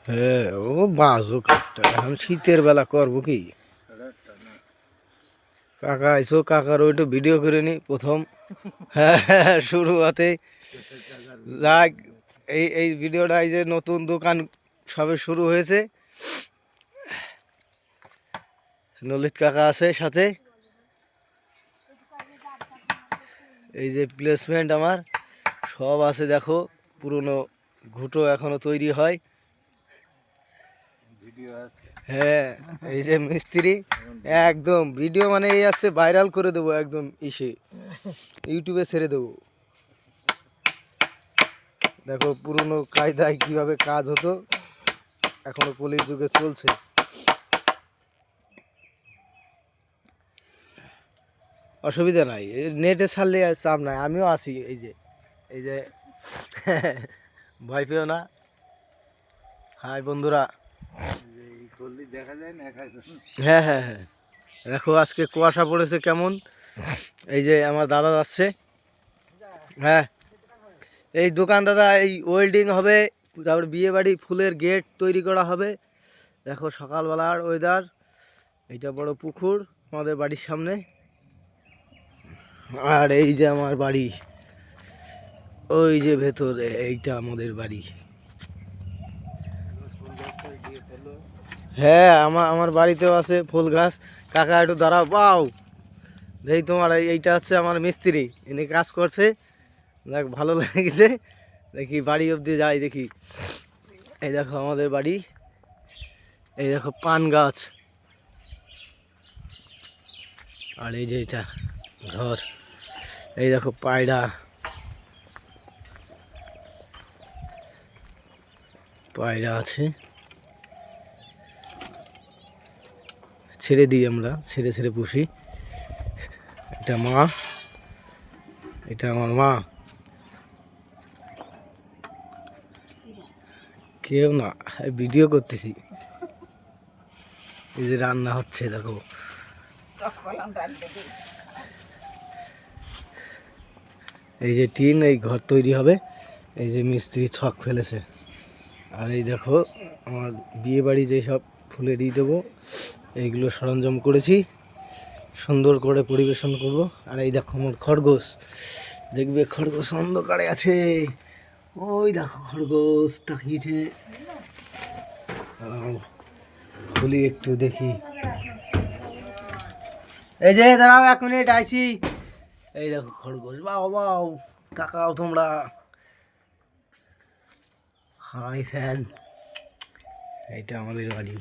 হ্যাঁ, ও বাঁচুক একটা, এখন শীতের বেলা করবো কি। কাকা আইসো, কাকার ওইটা ভিডিও করে নি প্রথম। হ্যাঁ, শুরুতে যাক, এই ভিডিওটা, এই যে নতুন দোকান সবে শুরু হয়েছে, ললিত কাকা আছে সাথে। এই যে প্লেসমেন্ট আমার সব আছে, দেখো পুরনো ঘুঁটো এখনো তৈরি হয়। হ্যাঁ, এই যে মিস্ত্রি একদম ভিডিও মানে এই আছে, ভাইরাল করে দেবো একদম, ইউটিউবে ছেড়ে দেবো। দেখো পুরনো কায়দায় কিভাবে কাজ হতো, এখনো কলির যুগে চলছে। অসুবিধা নাই, নেটে ছাড়লে আর চাপ নাই, আমিও আছি। এই যে ভয় পেও না। হাই বন্ধুরা। হ্যাঁ হ্যাঁ হ্যাঁ, দেখো আজকে কুয়াশা পড়েছে কেমন। এই যে আমার দাদা যাচ্ছে। হ্যাঁ, এই দোকান দাদা, এই ওয়েল্ডিং হবে, তারপর বিয়ে বাড়ি ফুলের গেট তৈরি করা হবে। দেখো সকালবেলার ওয়েদার, এইটা বড় পুকুর আমাদের বাড়ির সামনে। আর এই যে আমার বাড়ি, ওই যে ভেতরে, এইটা আমাদের বাড়ি। হ্যাঁ, আমার বাড়িতেও আছে ফুল গাছ। কাকা একটু দাঁড়াও, পাও দেখি তোমার এইটা হচ্ছে আমার মিস্ত্রি, ইনি কাজ করছে। দেখ ভালো লেগেছে, দেখি বাড়ি অবধি যাই দেখি। এই দেখো আমাদের বাড়ি, এই দেখো পান গাছ, আর এই যে এটা ঘর। এই দেখো পায়রা, পায়রা আছে, ছেড়ে দিই আমরা, ছেড়ে ছেড়ে পুষি। এটা মা, এটা আমার মা, কেউ না, ভিডিও করতেছি। এই যে রান্না হচ্ছে দেখো। এই যে টিন, এই ঘর তৈরি হবে। এই যে মিস্ত্রি ছক ফেলেছে। আর এই দেখো আমার বিয়ে বাড়ি যেসব ফুলে দিয়ে দেবো, এইগুলো সরঞ্জাম করেছি, সুন্দর করে পরিবেশন করব। আর এই দেখো আমার খরগোশ, দেখবে খরগোশ অন্ধকারে আছে, ওই দেখো খরগোশ তাকিয়েছে। খুলি একটু দেখি। এই যে দাঁড়াও 1 মিনিট আইছি। এই দেখো খরগোশ, বাও বাও, তাকাও তোমরা। হাই ফ্যান, এইটা আমাদের বাড়ি।